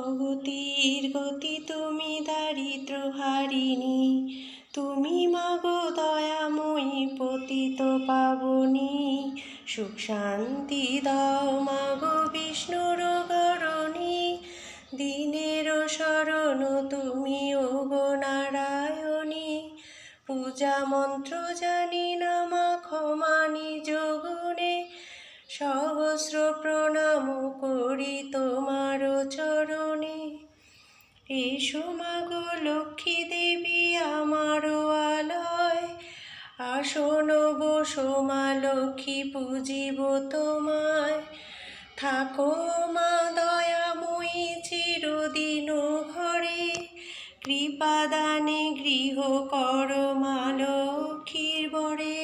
অগতির গতি তুমি দারিদ্র হারিণী, তুমি মাগো দয়াময়ী পতিত পাবনী। সুখ শান্তি দাও মাগো বিষ্ণুর গরণী, দিনের শরণ তুমি ওগো নারায়ণী। পূজা মন্ত্র জানি না মা ক্ষমা নিজ গুণে, সহস্র প্রণাম করি তোমার চরণে। এসো মাগো লক্ষ্মী দেবী আমার আলয়, আসন বসো মা লক্ষ্মী পূজিব তোমায়। থাকো মা দয়াময়ী চিরদিন ঘরে, কৃপাদানে গৃহ কর মা লক্ষ্মীর বরে।